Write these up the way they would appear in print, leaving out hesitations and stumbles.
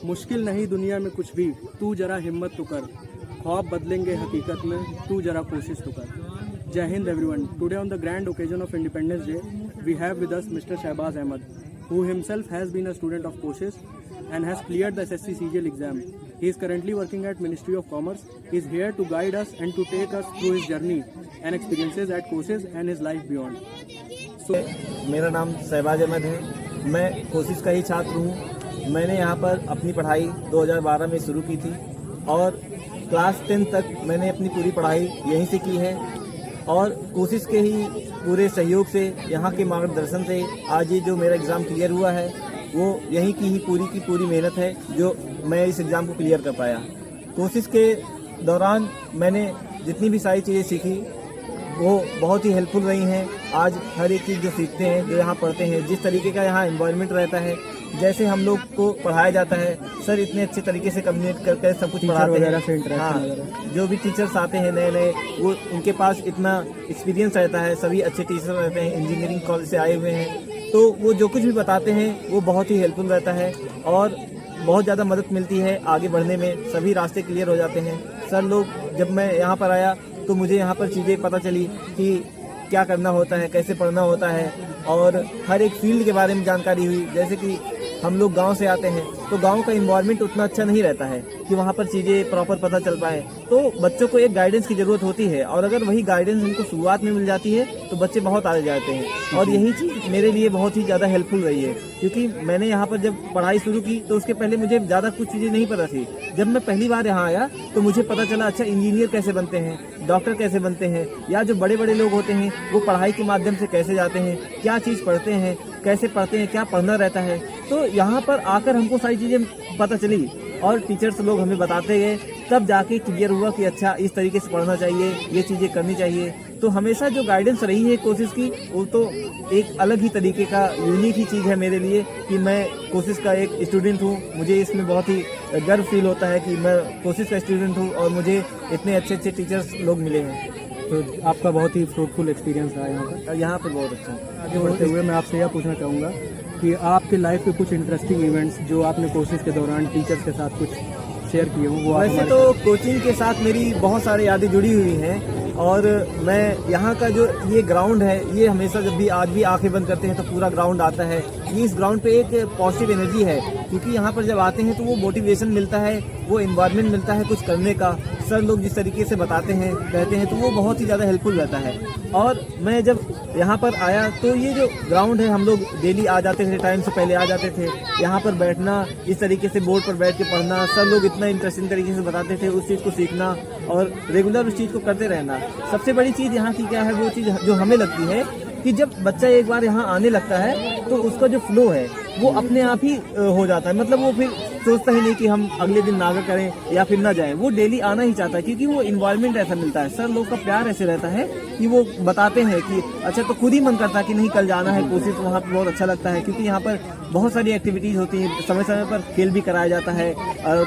मुश्किल नहीं दुनिया में कुछ भी, तू जरा हिम्मत तो कर, ख्वाब बदलेंगे हकीकत में, तू जरा कोशिश तो कर। जय हिंद everyone. Today on the grand occasion of Independence Day we have with us Mr Shahbaz Ahmed, who himself has been a student of Koshish and has cleared the SSC CGL exam. He is currently working at Ministry of Commerce. He is here to guide us and to take us through his journey and experiences at Koshish and his life beyond. So, मेरा नाम शहबाज अहमद है। मैं कोशिश का ही छात्र हूँ। मैंने यहाँ पर अपनी पढ़ाई 2012 में शुरू की थी और क्लास 10 तक मैंने अपनी पूरी पढ़ाई यहीं से की है और कोशिश के ही पूरे सहयोग से, यहाँ के मार्गदर्शन से आज ये जो मेरा एग्ज़ाम क्लियर हुआ है वो यहीं की ही पूरी मेहनत है जो मैं इस एग्ज़ाम को क्लियर कर पाया। कोशिश के दौरान मैंने जितनी भी सारी चीज़ें सीखी वो बहुत ही हेल्पफुल रही हैं। आज हर एक चीज़ जो सीखते हैं, जो यहाँ पढ़ते हैं, जिस तरीके का यहाँ एनवायरनमेंट रहता है, जैसे हम लोग को पढ़ाया जाता है, सर इतने अच्छे तरीके से कम्युनिकेट करके सब कुछ पढ़ाते हैं। हाँ, जो भी टीचर्स आते हैं नए नए, वो उनके पास इतना एक्सपीरियंस रहता है, सभी अच्छे टीचर रहते हैं, इंजीनियरिंग कॉलेज से आए हुए हैं, तो वो जो कुछ भी बताते हैं वो बहुत ही हेल्पफुल रहता है और बहुत ज़्यादा मदद मिलती है आगे बढ़ने में। सभी रास्ते क्लियर हो जाते हैं। सर लोग, जब मैं यहाँ पर आया तो मुझे यहाँ पर चीज़ें पता चली कि क्या करना होता है, कैसे पढ़ना होता है और हर एक फील्ड के बारे में जानकारी हुई। जैसे कि हम लोग गांव से आते हैं तो गांव का इन्वायरमेंट उतना अच्छा नहीं रहता है कि वहाँ पर चीज़ें प्रॉपर पता चल पाए, तो बच्चों को एक गाइडेंस की ज़रूरत होती है और अगर वही गाइडेंस उनको शुरुआत में मिल जाती है तो बच्चे बहुत आगे जाते हैं। और यही चीज़ मेरे लिए बहुत ही ज़्यादा हेल्पफुल रही है, क्योंकि मैंने यहाँ पर जब पढ़ाई शुरू की तो उसके पहले मुझे ज़्यादा कुछ चीज़ें नहीं पता थी। जब मैं पहली बार यहाँ आया तो मुझे पता चला अच्छा इंजीनियर कैसे बनते हैं, डॉक्टर कैसे बनते हैं, या जो बड़े बड़े लोग होते हैं वो पढ़ाई के माध्यम से कैसे जाते हैं, क्या चीज़ पढ़ते हैं, कैसे पढ़ते हैं, क्या पढ़ना रहता है। तो यहाँ पर आकर हमको सारी चीज़ें पता चली और टीचर्स लोग हमें बताते गए, तब जाके क्लियर हुआ कि अच्छा इस तरीके से पढ़ना चाहिए, ये चीज़ें करनी चाहिए। तो हमेशा जो गाइडेंस रही है कोशिश की, वो तो एक अलग ही तरीके का यूनिक ही चीज़ है मेरे लिए कि मैं कोशिश का एक स्टूडेंट हूँ। मुझे इसमें बहुत ही गर्व फील होता है कि मैं कोशिश का स्टूडेंट हूँ और मुझे इतने अच्छे अच्छे टीचर्स लोग मिले हैं। तो आपका बहुत ही फ्रूटफुल एक्सपीरियंस रहा यहाँ पर बहुत अच्छा। आगे बढ़ते हुए मैं आपसे यह पूछना चाहूँगा कि आपके लाइफ के कुछ इंटरेस्टिंग इवेंट्स जो आपने कोशिश के दौरान टीचर्स के साथ कुछ शेयर किए हों वो। वैसे तो कोचिंग के साथ मेरी बहुत सारी यादें जुड़ी हुई हैं और मैं यहाँ का जो ये ग्राउंड है, ये हमेशा जब भी आज भी आंखें बंद करते हैं तो पूरा ग्राउंड आता है। ये इस ग्राउंड पे एक पॉजिटिव एनर्जी है, क्योंकि यहाँ पर जब आते हैं तो वो मोटिवेशन मिलता है, वो एनवायरनमेंट मिलता है कुछ करने का। सर लोग जिस तरीके से बताते हैं, कहते हैं, तो वो बहुत ही ज़्यादा हेल्पफुल रहता है। और मैं जब यहाँ पर आया तो ये जो ग्राउंड है, हम लोग डेली आ जाते थे, टाइम से पहले आ जाते थे। यहाँ पर बैठना, इस तरीके से बोर्ड पर बैठ के पढ़ना, सर लोग इतना इंटरेस्टिंग तरीके से बताते थे, उस चीज़ को सीखना और रेगुलर उस चीज़ को करते रहना। सबसे बड़ी चीज़ यहाँ की क्या है, वो चीज़ जो हमें लगती है कि जब बच्चा एक बार यहाँ आने लगता है तो उसका जो फ्लो है वो अपने आप ही हो जाता है। मतलब वो फिर सोचता ही नहीं कि हम अगले दिन नागा करें या फिर ना जाएं, वो डेली आना ही चाहता है, क्योंकि वो इन्वायरमेंट ऐसा मिलता है। सर लोग का प्यार ऐसे रहता है कि वो बताते हैं कि अच्छा, तो खुद ही मन करता है कि नहीं कल जाना है कोशिश, वहाँ पर बहुत अच्छा लगता है, क्योंकि यहाँ पर बहुत सारी एक्टिविटीज़ होती हैं, समय समय पर खेल भी कराया जाता है,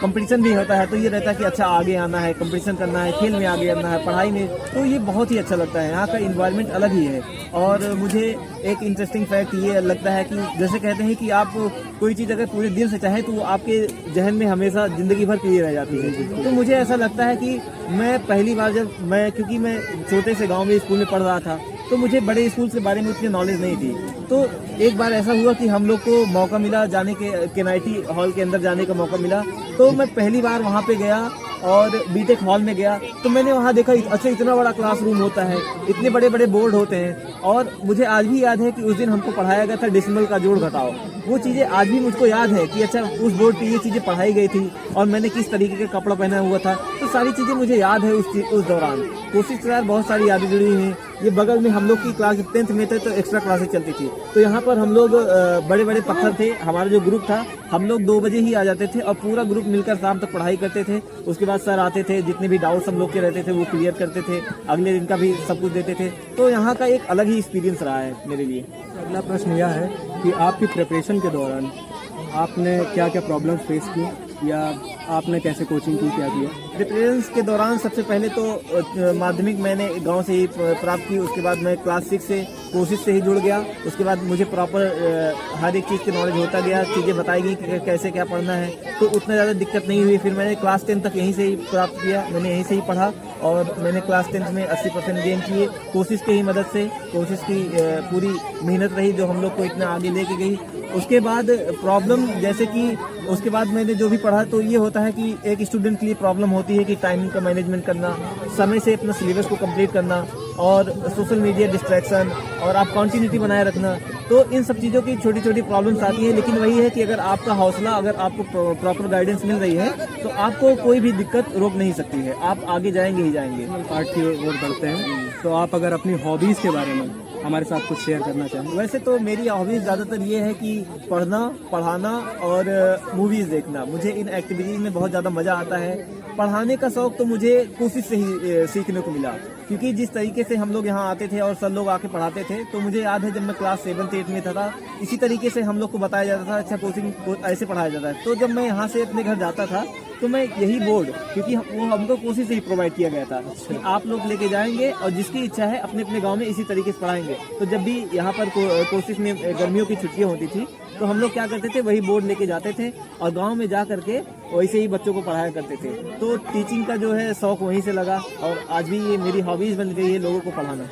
कंपटीशन भी होता है। तो ये रहता है कि अच्छा आगे आना है, कंपटीशन करना है, खेल में आगे आना है, पढ़ाई में, तो ये बहुत ही अच्छा लगता है। यहाँ का इन्वायरमेंट अलग ही है। और मुझे एक इंटरेस्टिंग फैक्ट ये लगता है कि जैसे कहते हैं कि आप कोई चीज़ अगर पूरे दिल से चाहें तो वो आपके जहन में हमेशा ज़िंदगी भर के लिए रह जाती है। तो मुझे ऐसा लगता है कि मैं पहली बार जब क्योंकि मैं छोटे से गांव में स्कूल में पढ़ रहा था तो मुझे बड़े स्कूल के बारे में उतनी नॉलेज नहीं थी। तो एक बार ऐसा हुआ कि हम लोग को मौका मिला जाने के, केनाइटी हॉल के अंदर जाने का मौका मिला। तो मैं पहली बार वहाँ पे गया और बीटेक हॉल में गया तो मैंने वहाँ देखा अच्छा इतना बड़ा क्लासरूम होता है, इतने बड़े बड़े बोर्ड होते हैं। और मुझे आज भी याद है कि उस दिन हमको पढ़ाया गया था डेसिमल का जोड़ घटाओ। वो चीज़ें आज भी मुझको याद है कि अच्छा उस बोर्ड पे ये चीज़ें पढ़ाई गई थी और मैंने किस तरीके का कपड़ा पहना हुआ था। तो सारी चीज़ें मुझे याद है उस दौरान। कोशिश के साथ बहुत सारी यादें जुड़ी हुई हैं। ये बगल में हम लोग की क्लास 10th में थे तो एक्स्ट्रा क्लासेस चलती थी, तो यहाँ पर हम लोग बड़े बड़े पत्थर थे, हमारा जो ग्रुप था हम लोग 2 बजे ही आ जाते थे और पूरा ग्रुप मिलकर शाम तक पढ़ाई करते थे। उसके बाद सर आते थे, जितने भी डाउट्स हम लोग के रहते थे वो क्लियर करते थे, अगले दिन का भी सब कुछ देते थे। तो यहाँ का एक अलग ही एक्सपीरियंस रहा है मेरे लिए। अगला प्रश्न यह है कि आपकी प्रिपरेशन के दौरान आपने क्या क्या प्रॉब्लम्स फेस की या आपने कैसे कोचिंग की, क्या किया? प्रिपरेशन के दौरान सबसे पहले तो माध्यमिक मैंने गांव से ही प्राप्त की। उसके बाद मैं क्लास 6 से कोशिश से ही जुड़ गया। उसके बाद मुझे प्रॉपर हर एक चीज़ की नॉलेज होता गया, चीज़ें बताई गई कि कैसे क्या पढ़ना है, तो उतना ज़्यादा दिक्कत नहीं हुई। फिर मैंने क्लास 10 तक यहीं से ही प्राप्त किया, मैंने यहीं से ही पढ़ा और मैंने क्लास 10 में 80% गेन किए कोशिश की ही मदद से। कोशिश की पूरी मेहनत रही जो हम लोग को इतना आगे लेके गई। उसके बाद प्रॉब्लम जैसे कि उसके बाद मैंने जो भी पढ़ा तो ये होता है कि एक स्टूडेंट के लिए प्रॉब्लम होती है कि टाइमिंग का मैनेजमेंट करना, समय से अपना सिलेबस को कंप्लीट करना और सोशल मीडिया डिस्ट्रैक्शन और आप कंटिन्यूटी बनाए रखना। तो इन सब चीज़ों की छोटी छोटी प्रॉब्लम्स आती है, लेकिन वही है कि अगर आपका हौसला, अगर आपको प्रॉपर गाइडेंस मिल रही है तो आपको कोई भी दिक्कत रोक नहीं सकती है, आप आगे जाएंगे ही जाएंगे। पार्ट की ओर बढ़ते हैं, तो आप अगर अपनी हॉबीज़ के बारे में हमारे साथ कुछ शेयर करना चाहें। वैसे तो मेरी हॉबीज ज़्यादातर ये है कि पढ़ना, पढ़ाना और मूवीज़ देखना। मुझे इन एक्टिविटीज़ में बहुत ज़्यादा मज़ा आता है। पढ़ाने का शौक तो मुझे कोशिश से ही सीखने को मिला, क्योंकि जिस तरीके से हम लोग यहाँ आते थे और सर लोग आके पढ़ाते थे तो मुझे याद है जब मैं क्लास 7-8 में था इसी तरीके से हम लोग को बताया जाता था, अच्छा कोचिंग ऐसे पढ़ाया जाता है। तो जब मैं यहाँ से अपने घर जाता था तो मैं यही बोर्ड, क्योंकि वो हमको कोशिश से ही प्रोवाइड किया गया था कि आप लोग लेके जाएंगे और जिसकी इच्छा है अपने अपने गांव में इसी तरीके से पढ़ाएंगे। तो जब भी यहाँ पर कोशिश में गर्मियों की छुट्टियां होती थी तो हम लोग क्या करते थे, वही बोर्ड लेके जाते थे और गांव में जा करके वैसे ही बच्चों को पढ़ाया करते थे। तो टीचिंग का जो है शौक वहीं से लगा और आज भी ये मेरी हॉबीज बन गई है लोगों को पढ़ाना।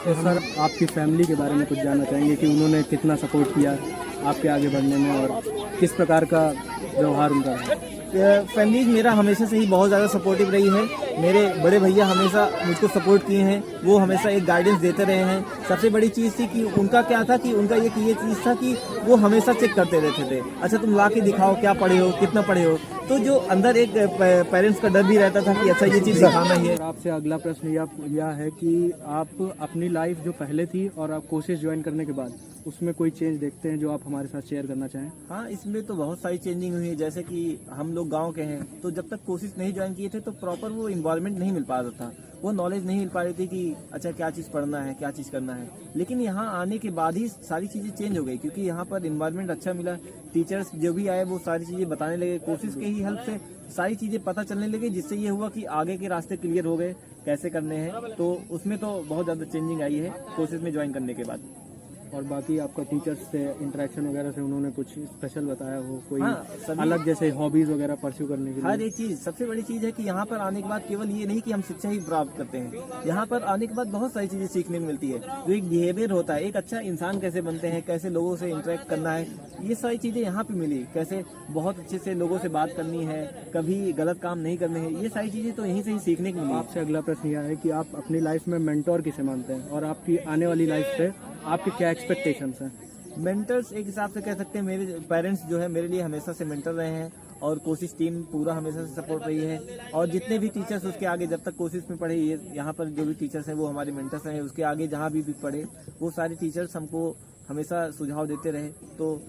तो सर आपकी फैमिली के बारे में कुछ जानना चाहेंगे कि उन्होंने कितना सपोर्ट किया आपके आगे बढ़ने में और किस प्रकार का व्यवहार उनका है। फैमिली मेरा हमेशा से ही बहुत ज़्यादा सपोर्टिव रही है। मेरे बड़े भैया हमेशा मुझको सपोर्ट किए हैं, वो हमेशा एक गाइडेंस देते रहे हैं। सबसे बड़ी चीज़ थी कि उनका क्या था कि उनका ये चीज़ था कि वो हमेशा चेक करते रहते थे, अच्छा तुम ला के दिखाओ क्या पढ़े हो, कितना पढ़े हो। तो जो अंदर एक पेरेंट्स का डर भी रहता था कि अच्छा ये चीज़ दिखाना ही है। आपसे अगला प्रश्न यह है कि आप अपनी लाइफ जो पहले थी और आप कोशिश ज्वाइन करने के बाद उसमें कोई चेंज देखते हैं जो आप हमारे साथ शेयर करना चाहें। हाँ, इसमें तो बहुत सारी चेंजिंग हुई है। जैसे कि हम लोग गांव के हैं तो जब तक कोशिश नहीं ज्वाइन किए थे तो प्रॉपर वो इन्वायरमेंट नहीं मिल पा रहा था, वो नॉलेज नहीं मिल पा रही थी कि अच्छा क्या चीज़ पढ़ना है, क्या चीज़ करना है। लेकिन यहाँ आने के बाद ही सारी चीज़ें चेंज हो गई, क्योंकि यहाँ पर इन्वायरमेंट अच्छा मिला, टीचर्स जो भी आए वो सारी चीज़ें बताने लगे, कोशिश के ही हेल्प से सारी चीज़ें पता चलने लगी, जिससे ये हुआ कि आगे के रास्ते क्लियर हो गए कैसे करने हैं। तो उसमें तो बहुत ज़्यादा चेंजिंग आई है कोशिश में ज्वाइन करने के बाद। और बाकी आपका टीचर्स से इंटरेक्शन वगैरह से उन्होंने कुछ स्पेशल बताया हो, कोई हाँ, अलग जैसे हॉबीज वगैरह परस्यू करने के लिए? हर एक चीज़, सबसे बड़ी चीज़ है कि यहाँ पर आने के बाद केवल ये नहीं कि हम शिक्षा ही प्राप्त करते हैं, यहाँ पर आने के बाद बहुत सारी चीज़ें सीखने को मिलती है। जो एक बिहेवियर होता है, एक अच्छा इंसान कैसे बनते हैं, कैसे लोगों से इंटरेक्ट करना है, ये सारी चीज़ें यहाँ पे मिली। कैसे बहुत अच्छे से लोगों से बात करनी है, कभी गलत काम नहीं करने हैं, ये सारी चीज़ें तो यहीं से ही सीखने को मिली। आपसे अगला प्रश्न यह है कि आप अपनी लाइफ में मेंटोर किसे मानते हैं और आपकी आने वाली लाइफ से आपके क्या एक्सपेक्टेशंस हैं? मेंटर्स एक हिसाब से कह सकते हैं, मेरे पेरेंट्स जो है मेरे लिए हमेशा से मेंटर रहे हैं और कोशिश टीम पूरा हमेशा से सपोर्ट रही है। और जितने भी टीचर्स उसके आगे जब तक कोशिश में पढ़े, ये यहाँ पर जो भी टीचर्स हैं वो हमारे मेंटर्स हैं। उसके आगे जहाँ भी पढ़े वो सारे टीचर्स हमको हमेशा सुझाव देते रहे, तो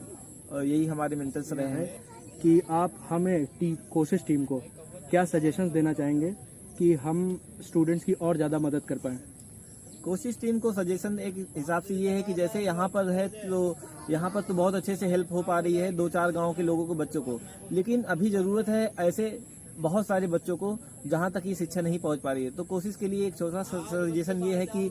यही हमारे मेंटर्स रहे हैं। कि आप हमें कोशिश टीम को क्या सजेशंस देना चाहेंगे कि हम स्टूडेंट्स की और ज़्यादा मदद कर पाएँ? कोशिश टीम को सजेशन एक हिसाब से ये है कि जैसे यहाँ पर है तो यहाँ पर तो बहुत अच्छे से हेल्प हो पा रही है 2-4 गांव के लोगों को, बच्चों को, लेकिन अभी ज़रूरत है ऐसे बहुत सारे बच्चों को जहाँ तक ये शिक्षा नहीं पहुँच पा रही है। तो कोशिश के लिए एक छोटा सजेशन ये है कि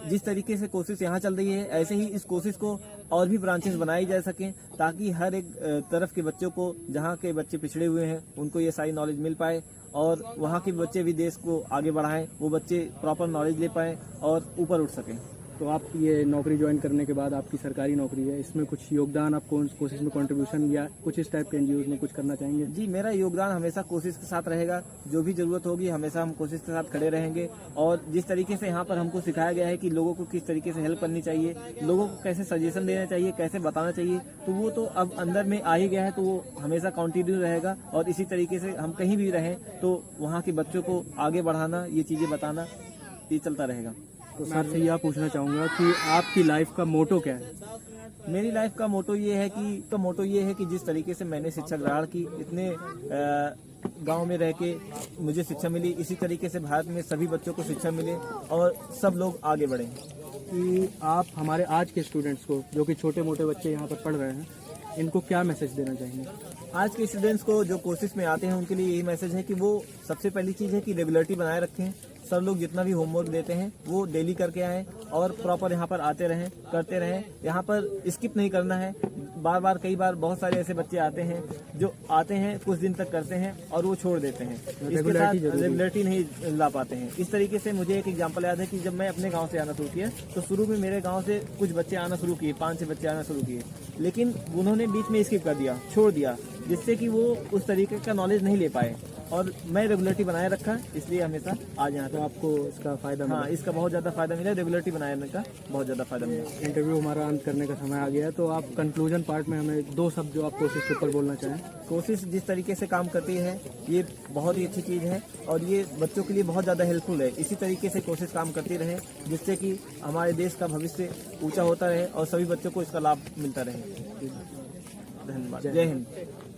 जिस तरीके से कोशिश यहाँ चल रही है ऐसे ही इस कोशिश को और भी ब्रांचेस बनाई जा सकें, ताकि हर एक तरफ के बच्चों को, जहाँ के बच्चे पिछड़े हुए हैं उनको ये सारी नॉलेज मिल पाए और वहाँ के बच्चे भी देश को आगे बढ़ाएं, वो बच्चे प्रॉपर नॉलेज ले पाएं और ऊपर उठ सकें। तो आप ये नौकरी ज्वाइन करने के बाद आपकी सरकारी नौकरी है, इसमें कुछ योगदान आप कोशिश में कंट्रीब्यूशन या कुछ इस टाइप के एनजीओ में कुछ करना चाहेंगे? जी, मेरा योगदान हमेशा कोशिश के साथ रहेगा। जो भी ज़रूरत होगी हमेशा हम कोशिश के साथ खड़े रहेंगे। और जिस तरीके से यहाँ पर हमको सिखाया गया है कि लोगों को किस तरीके से हेल्प करनी चाहिए, लोगों को कैसे सजेशन देना चाहिए, कैसे बताना चाहिए, तो वो तो अब अंदर में आ ही गया है, तो वो हमेशा कंटिन्यू रहेगा। और इसी तरीके से हम कहीं भी रहें तो वहाँ के बच्चों को आगे बढ़ाना, ये चीज़ें बताना, ये चलता रहेगा। तो सर से यह पूछना चाहूँगा कि आपकी लाइफ का मोटो क्या है? मेरी लाइफ का मोटो ये है कि जिस तरीके से मैंने शिक्षा ग्रहण की, इतने गांव में रह के मुझे शिक्षा मिली, इसी तरीके से भारत में सभी बच्चों को शिक्षा मिले और सब लोग आगे बढ़ें। कि आप हमारे आज के स्टूडेंट्स को, जो कि छोटे मोटे बच्चे यहाँ पर पढ़ रहे हैं, इनको क्या मैसेज देना चाहेंगे? आज के स्टूडेंट्स को जो कोशिश में आते हैं उनके लिए यही मैसेज है कि वो सबसे पहली चीज़ है कि रेगुलरिटी बनाए रखें, सर लोग जितना भी होमवर्क देते हैं वो डेली करके आएँ और प्रॉपर यहाँ पर आते रहें, करते रहें। यहाँ पर स्किप नहीं करना है। बार बार कई बार बहुत सारे ऐसे बच्चे आते हैं जो आते हैं, कुछ दिन तक करते हैं और वो छोड़ देते हैं, इसके साथ रेगुलरिटी नहीं ला पाते हैं। इस तरीके से मुझे एक एग्जांपल याद है कि जब मैं अपने गांव से आना शुरू किया तो शुरू में मेरे गांव से कुछ बच्चे आना शुरू किए, 5-6 बच्चे आना शुरू किए, लेकिन उन्होंने बीच में स्किप कर दिया, छोड़ दिया, जिससे कि वो उस तरीके का नॉलेज नहीं ले पाए। और मैं रेगुलरिटी बनाए रखा, इसलिए हमेशा आज यहाँ तो आपको इसका फायदा हाँ इसका बहुत ज़्यादा फायदा मिला, रेगुलरिटी बनाने का बहुत ज़्यादा फायदा मिला। इंटरव्यू हमारा अंत करने का समय आ गया है, तो आप कंक्लूजन पार्ट में हमें 2 शब्द जो आप कोशिश के ऊपर बोलना चाहें। कोशिश जिस तरीके से काम करती है ये बहुत ही अच्छी चीज़ है और ये बच्चों के लिए बहुत ज़्यादा हेल्पफुल है। इसी तरीके से कोशिश काम करती रहे, जिससे कि हमारे देश का भविष्य ऊंचा होता रहे और सभी बच्चों को इसका लाभ मिलता रहे। धन्यवाद। जय हिंद।